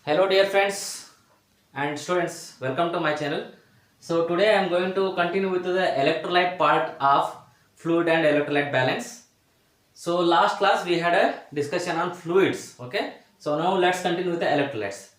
Hello dear friends and students, welcome to my channel. So today I am going to continue with the electrolyte part of fluid and electrolyte balance. So last class we had a discussion on fluids, okay? So now let's continue with the electrolytes.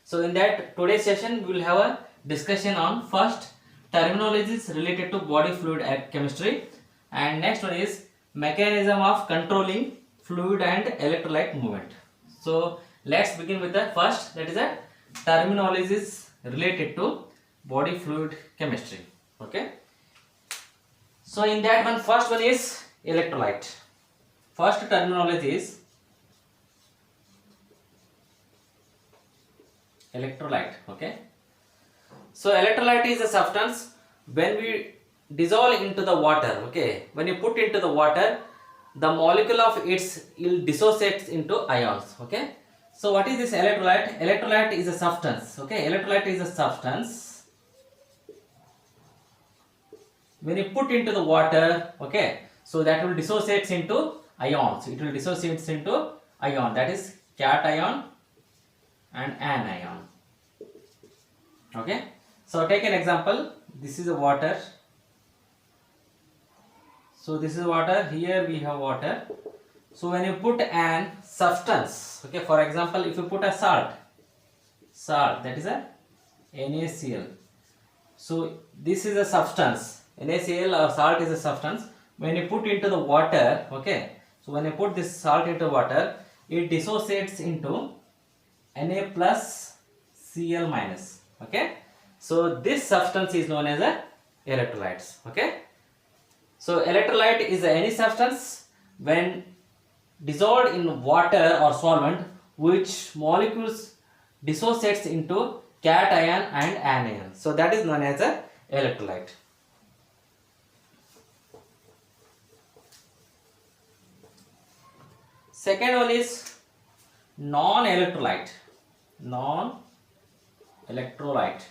So in that today's session we will have a discussion on first terminologies related to body fluid chemistry, and next one is mechanism of controlling fluid and electrolyte movement. So let's begin with the first, that is a terminologies related to body fluid chemistry, okay? So in that one, first one is electrolyte. First terminology is electrolyte, okay? So electrolyte is a substance when we dissolve into the water, okay? When you put into the water, the molecule of its will dissociates into ions, okay? So what is this electrolyte? Electrolyte is a substance, okay? Electrolyte is a substance when you put into the water, okay? So that will dissociates into ions. It will dissociates into ion, that is cation and anion, okay? So take an example. This is a water. So this is water. Here we have water. So when you put an substance, okay, for example, if you put a salt, that is a NaCl. So this is a substance. NaCl or salt is a substance. When you put into the water, okay, so when you put this salt into water, it dissociates into Na plus Cl minus, okay. So this substance is known as a electrolytes, okay. So electrolyte is any substance when dissolved in water or solvent which molecules dissociates into cation and anion. So that is known as a electrolyte. Second one is non-electrolyte. Non-electrolyte.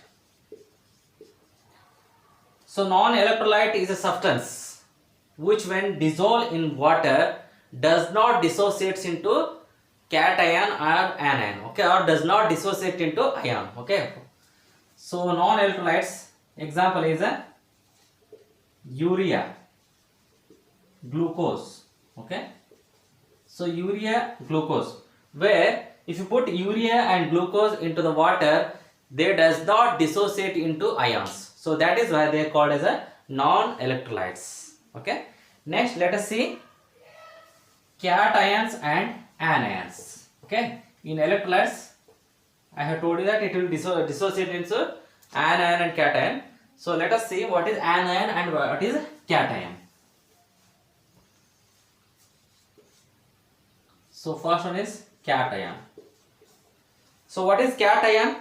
So non-electrolyte is a substance which when dissolved in water does not dissociates into cation or anion, okay, or does not dissociate into ion, okay. So non-electrolytes, example is a urea, glucose, okay. So urea, glucose, where if you put urea and glucose into the water, they does not dissociate into ions. So that is why they are called as a non-electrolytes, okay. Next let us see cations and anions, okay. In electrolytes I have told you that it will dissociate into anion and cation. So let us see what is anion and what is cation. So first one is cation. So what is cation?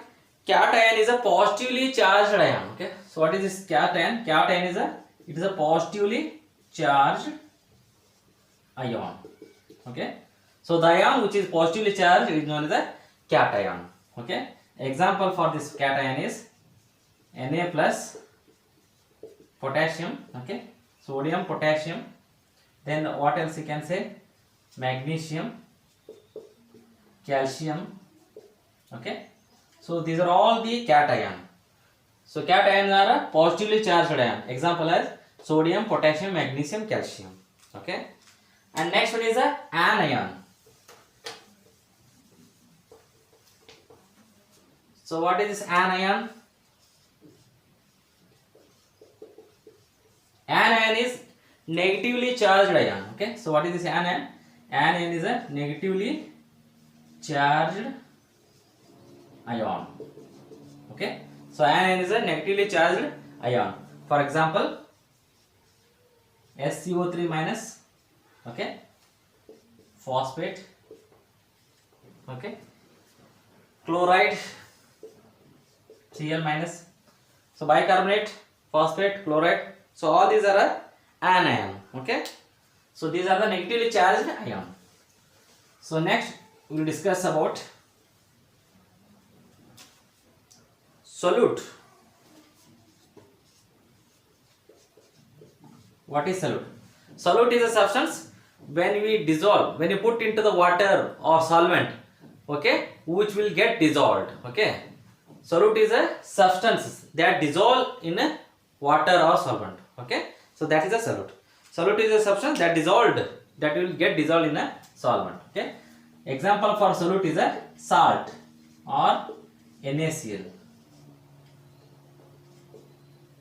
Cation is a positively charged ion, okay. So what is this cation? Cation is it is a positively charged ion, okay. So the ion which is positively charged is known as a cation, okay. Example for this cation is Na plus potassium, okay, sodium, potassium, then what else you can say, magnesium, calcium, okay. So these are all the cation. So cations are a positively charged ion. Example as sodium, potassium, magnesium, calcium, okay. And next one is a anion. So what is this anion? Anion is negatively charged ion, okay. So what is this anion? Anion is a negatively charged ion, okay. So anion is a negatively charged ion. For example, SCO3 minus, okay, phosphate, okay, chloride, Cl minus, so bicarbonate, phosphate, chloride. So all these are a anion, okay. So these are the negatively charged ion. So next we will discuss about solute. What is solute? Solute is a substance when we dissolve, when you put into the water or solvent, okay, which will get dissolved. Okay, solute is a substance that dissolve in a water or solvent. Okay, so that is a solute. Solute is a substance that will get dissolved in a solvent. Okay, example for solute is a salt or NaCl.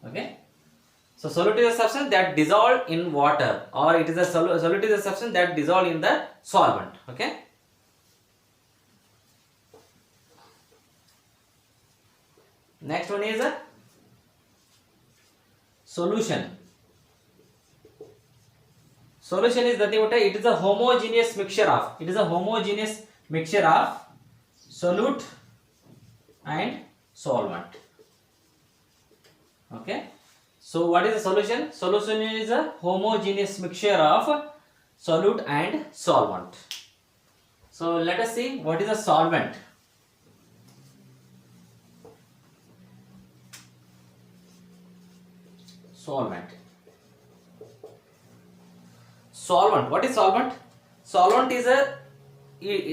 Okay, so solute is a substance that dissolve in water, or it is a solute is a substance that dissolve in the solvent. Okay. Next one is a solution. Solution is nothing but it is a homogeneous mixture of solute and solvent. Okay. So what is a solution? Solution is a homogeneous mixture of solute and solvent. So let us see what is a solvent. Solvent. What is solvent? Solvent is a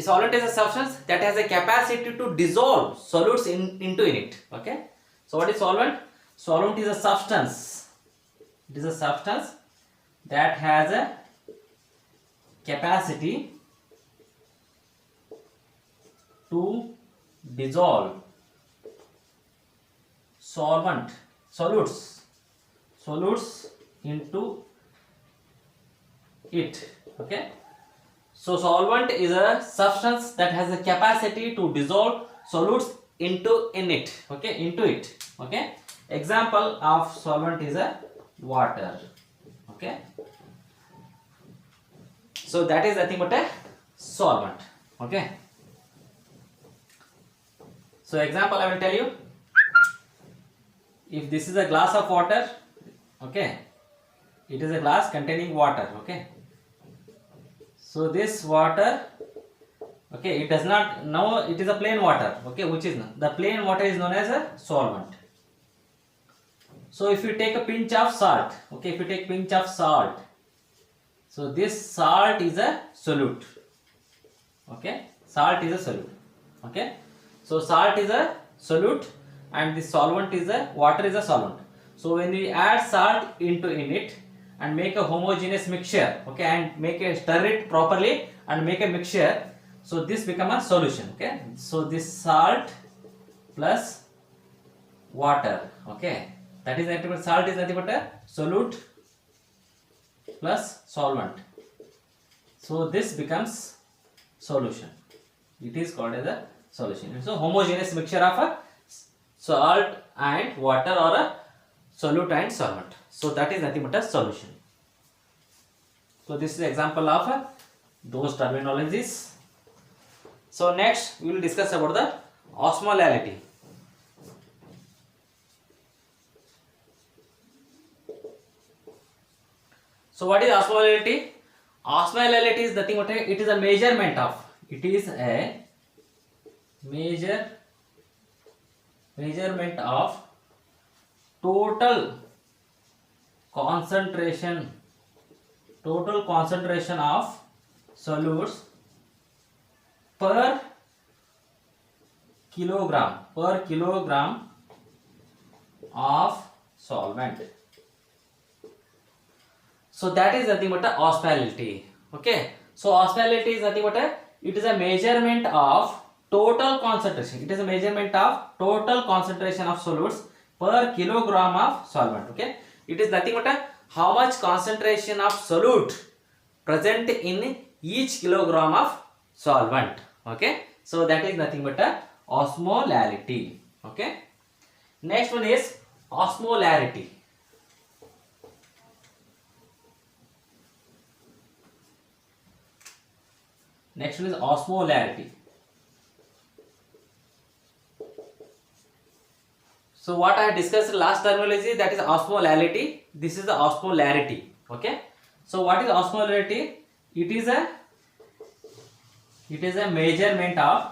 substance that has a capacity to dissolve solutes into it. Okay. So what is solvent? Solvent is a substance. It is a substance that has a capacity to dissolve solutes into it. Okay. So solvent is a substance that has a capacity to dissolve solutes into it. Okay. Example of solvent is a water. Okay. So that is nothing but a solvent. Okay. So example I will tell you. If this is a glass of water, okay, it is a glass containing water. Okay. So this water, okay, it does not, now it is a plain water. Okay, which is the plain water is known as a solvent. So if you take a pinch of salt, okay, so this salt is a solute. Okay, salt is a solute. Okay, so salt is a solute and the solvent is a water is a solvent. So when we add salt in it and make a homogeneous mixture, okay, and stir it properly and make a mixture, so this become a solution. Okay, so this salt plus water, okay, that is nothing but salt is nothing but a solute plus solvent. So this becomes solution. It is called as a solution. So homogeneous mixture of a salt and water or a solute and solvent. So that is nothing but a solution. So this is example of those terminologies. So next we will discuss about the osmolality. So what is osmolality? Osmolality is nothing but it is a measurement of total concentration of solutes per kilogram of solvent. So that is nothing but a osmolality. Okay. So osmolality is nothing but it is a measurement of total concentration. It is a measurement of total concentration of solutes per kilogram of solvent. Okay. It is nothing but how much concentration of solute present in each kilogram of solvent. Okay. So that is nothing but a osmolality. Okay. Next one is osmolarity. Next one is osmolarity. So what I discussed last terminology, that is osmolality. This is the osmolarity. Okay. So what is osmolarity? It is a measurement of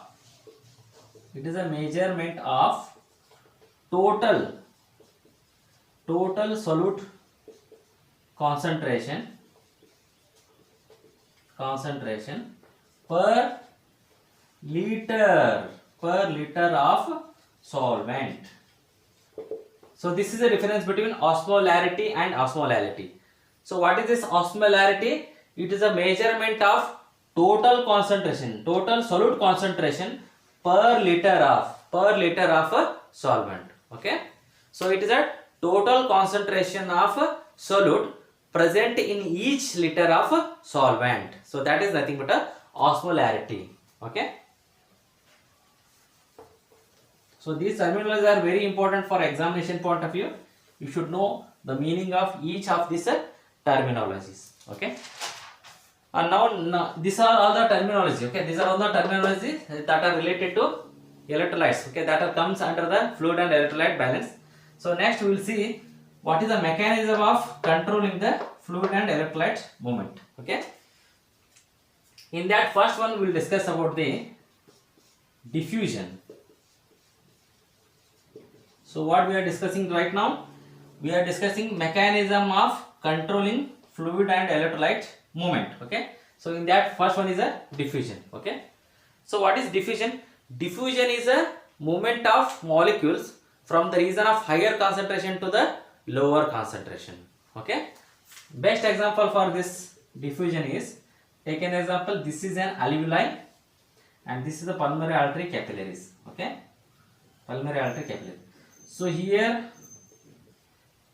total solute concentration per liter per liter of solvent. So this is the difference between osmolarity and osmolality. So what is this osmolarity? It is a measurement of total concentration, total solute concentration per liter of a solvent. Okay. So it is a total concentration of solute present in each liter of solvent. So that is nothing but a osmolarity. Okay. So these terminologies are very important for examination point of view. You should know the meaning of each of these terminologies. Okay. And now these are all the terminology. Okay, these are all the terminologies that are related to electrolytes. Okay, that comes under the fluid and electrolyte balance. So next we will see what is the mechanism of controlling the fluid and electrolyte movement. Okay. In that first one we will discuss about the diffusion. So what we are discussing right now, we are discussing mechanism of controlling fluid and electrolyte movement. Okay. So in that first one is a diffusion. Okay. So what is diffusion? Diffusion is a movement of molecules from the region of higher concentration to the lower concentration. Okay. Best example for this diffusion is, take an example, this is an alveoli and this is the pulmonary artery capillaries. Okay. Pulmonary artery capillary. So here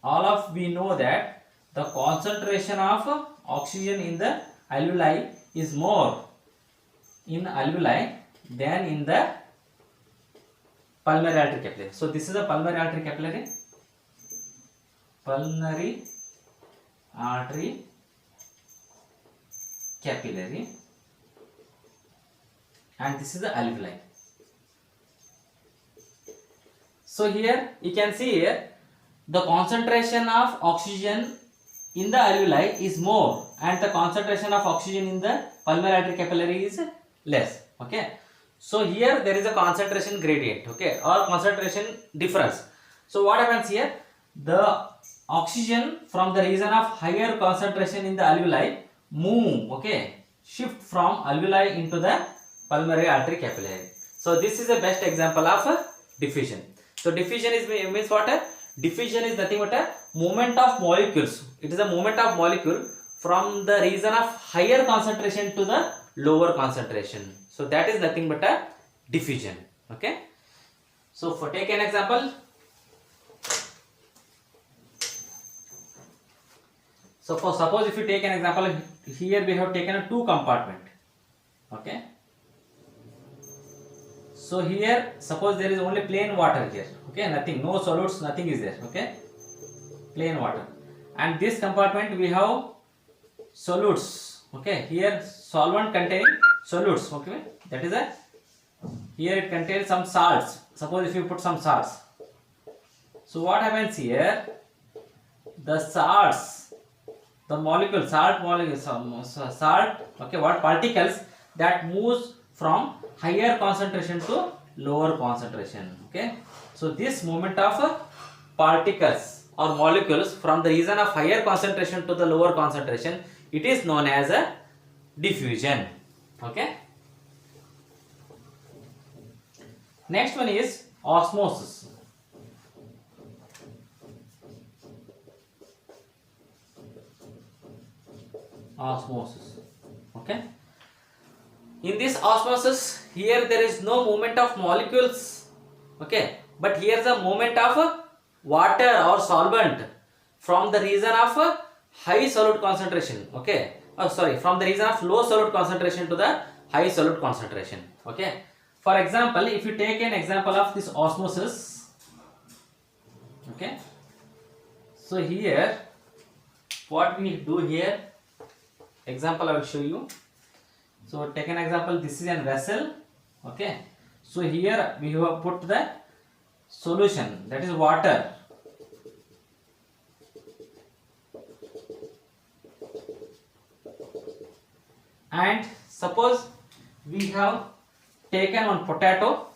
all of we know that the concentration of oxygen in the alveoli is more in alveoli than in the pulmonary artery capillary. So this is the pulmonary artery capillary. Pulmonary artery capillary, and this is the alveoli. So here you can see here the concentration of oxygen in the alveoli is more and the concentration of oxygen in the pulmonary artery capillary is less. Okay. So here there is a concentration gradient, okay, or concentration difference. So what happens here? The oxygen from the region of higher concentration in the alveoli move, okay, shift from alveoli into the pulmonary artery capillary. So this is the best example of diffusion. So diffusion is means what? Diffusion is nothing but a movement of molecules. It is a movement of molecule from the region of higher concentration to the lower concentration. So that is nothing but a diffusion. Okay. So for take an example. So for suppose if you take an example, here we have taken a 2 compartment. Okay. So here suppose there is only plain water here. Okay, nothing, no solutes, nothing is there. Okay, plain water. And this compartment we have solutes. Okay, here solvent containing solutes. Okay, that is a, here it contains some salts. Suppose if you put some salts. So what happens here? The salts, the molecule, salt molecule, salt, okay, what particles that moves from higher concentration to lower concentration. Okay, so this movement of particles or molecules from the region of higher concentration to the lower concentration, it is known as a diffusion. Okay. Next one is osmosis. Osmosis. Okay. In this osmosis, here there is no movement of molecules. Okay, but here is a movement of water or solvent from the region of high solute concentration. Okay, from the region of low solute concentration to the high solute concentration. Okay, for example, if you take an example of this osmosis. Okay, so here what we do here, example I will show you. So take an example, this is a vessel. Okay, so here we have put the solution, that is water. And suppose we have taken one potato.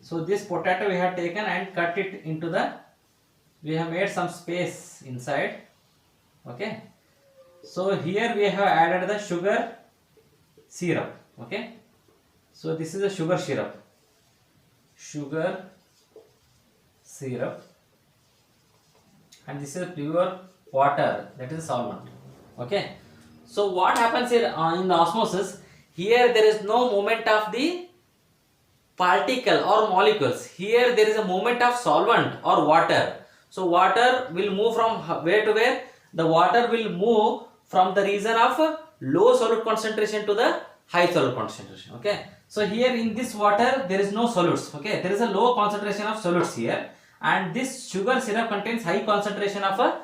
So this potato we have taken and cut it into the, we have made some space inside. Okay, so here we have added the sugar syrup. Okay, So this is a sugar syrup. Sugar syrup. And this is pure water, that is a solvent. Okay. So what happens here in the osmosis? Here there is no movement of the particle or molecules. Here there is a movement of solvent or water. So water will move from where to where? The water will move from the region of low solute concentration to the high solute concentration. Okay. So here in this water there is no solutes. Okay. There is a low concentration of solutes here, and this sugar syrup contains high concentration of a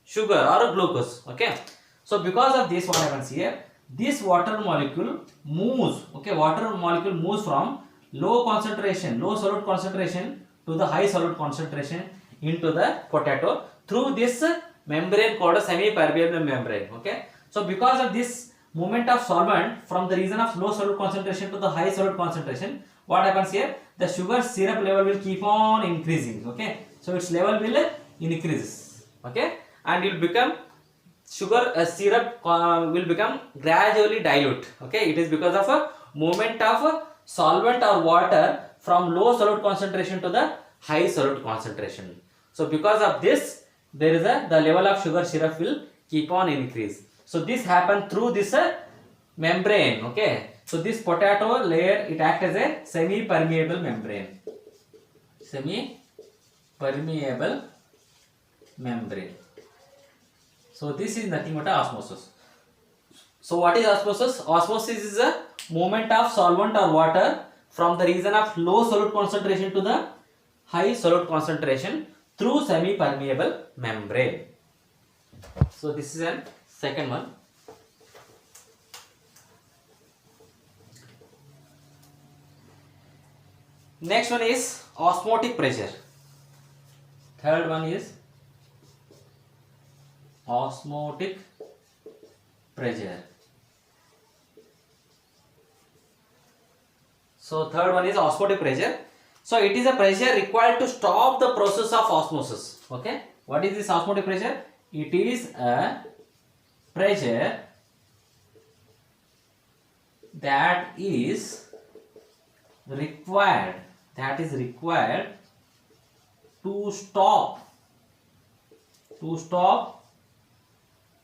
sugar or a glucose. Okay. So because of this, what happens here? This water molecule moves. Okay. Water molecule moves from low concentration, low solute concentration to the high solute concentration into the potato through this membrane called a semi-permeable membrane. Okay. So because of this movement of solvent from the region of low solute concentration to the high solute concentration, what happens here? The sugar syrup level will keep on increasing. Okay. So its level will increase. Okay. And it will become sugar syrup will become gradually dilute. Okay. It is because of a movement of solvent or water from low solute concentration to the high solute concentration. So because of this, there is the level of sugar syrup will keep on increase. So this happens through this membrane. Okay. So this potato layer, it acts as a semi-permeable membrane. Semi-permeable membrane. So this is nothing but osmosis. So what is osmosis? Osmosis is a movement of solvent or water from the region of low solute concentration to the high solute concentration through semi-permeable membrane. So this is a second one. Next one is osmotic pressure. Third one is osmotic pressure. So third one is osmotic pressure. So it is a pressure required to stop the process of osmosis. Okay. What is this osmotic pressure? It is a pressure that is required to stop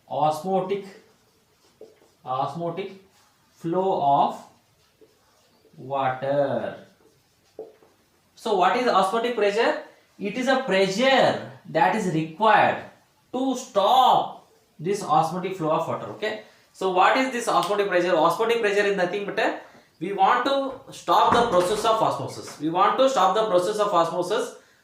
osmotic flow of water. So what is osmotic pressure? It is a pressure that is required to stop this osmotic flow of water. Okay. So what is this osmotic pressure? Osmotic pressure is nothing but we want to stop the process of osmosis.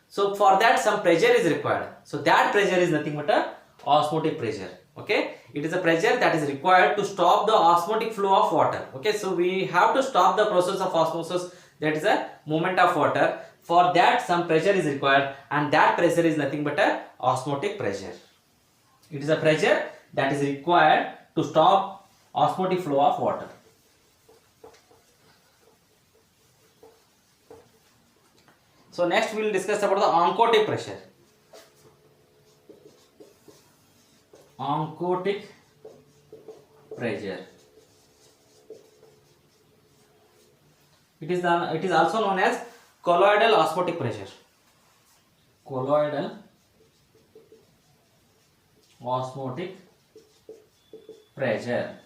So for that some pressure is required. So that pressure is nothing but osmotic pressure. Okay. It is a pressure that is required to stop the osmotic flow of water. Okay. So we have to stop the process of osmosis, that is a movement of water. For that some pressure is required, and that pressure is nothing but osmotic pressure. It is a pressure that is required to stop osmotic flow of water. So next we will discuss about the oncotic pressure. Oncotic pressure. It is also known as colloidal osmotic pressure. Colloidal osmotic pressure.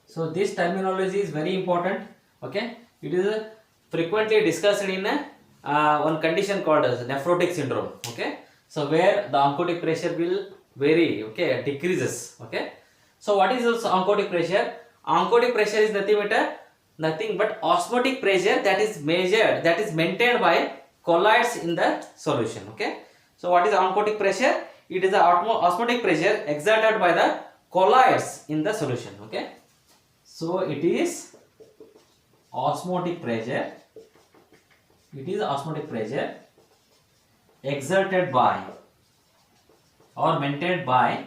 So this terminology is very important. Okay. It is frequently discussed in one condition called as nephrotic syndrome. Okay. So where the oncotic pressure will vary. Okay. Decreases. Okay. So what is this oncotic pressure? Oncotic pressure is nothing but osmotic pressure that is maintained by colloids in the solution. Okay. So what is oncotic pressure? It is the osmotic pressure exerted by the colloids in the solution. Okay. So it is osmotic pressure. It is osmotic pressure exerted by or maintained by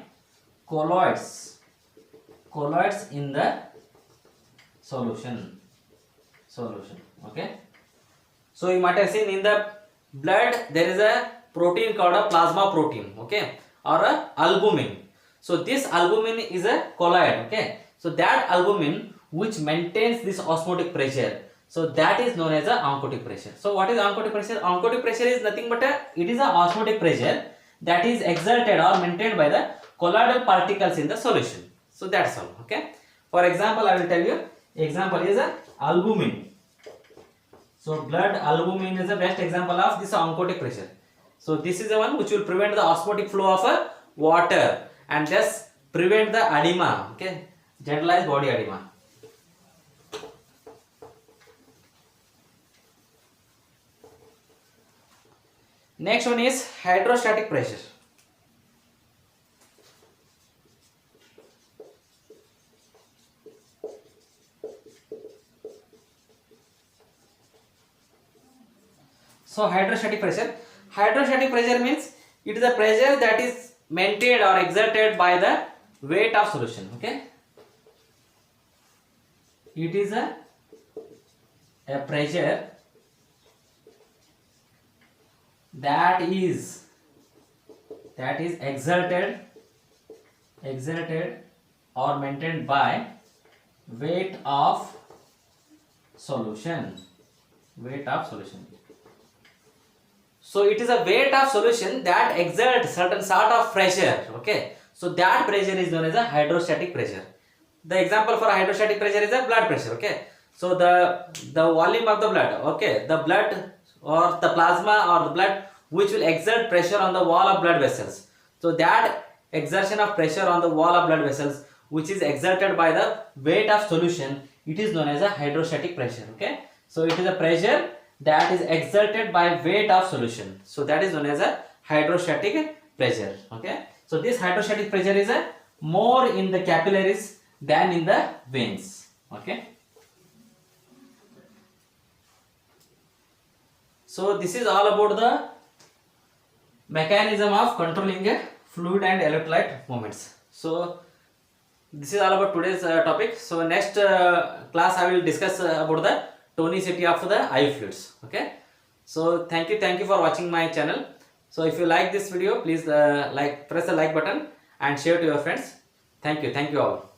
colloids in the solution. Okay. So you might have seen in the blood there is a protein called a plasma protein. Okay, or a albumin. So this albumin is a colloid. Okay. So that albumin which maintains this osmotic pressure, So that is known as a oncotic pressure. So what is oncotic pressure? Oncotic pressure is nothing but it is a osmotic pressure that is exerted or maintained by the colloidal particles in the solution. So that's all. Okay. For example, I will tell you. Example is albumin. So blood albumin is the best example of this oncotic pressure. So this is the one which will prevent the osmotic flow of water and thus prevent the edema. Okay, generalized body edema. Next one is hydrostatic pressure. So hydrostatic pressure means it is a pressure that is maintained or exerted by the weight of solution. Okay, it is a pressure that is exerted or maintained by weight of solution. So it is a weight of solution that exerts certain sort of pressure. Okay, so that pressure is known as a hydrostatic pressure. The example for hydrostatic pressure is a blood pressure. Okay, so the volume of the blood, okay, the blood or the plasma or the blood which will exert pressure on the wall of blood vessels. So that exertion of pressure on the wall of blood vessels which is exerted by the weight of solution, it is known as a hydrostatic pressure. Okay, so it is a pressure that is exerted by weight of solution. So that is known as a hydrostatic pressure. Okay, so this hydrostatic pressure is a more in the capillaries than in the veins. Okay, so this is all about the mechanism of controlling a fluid and electrolyte movements. So this is all about today's topic. So next class I will discuss about the tonicity of the IV fluids. Okay, so thank you for watching my channel. So if you like this video, please press the like button and share to your friends. Thank you all.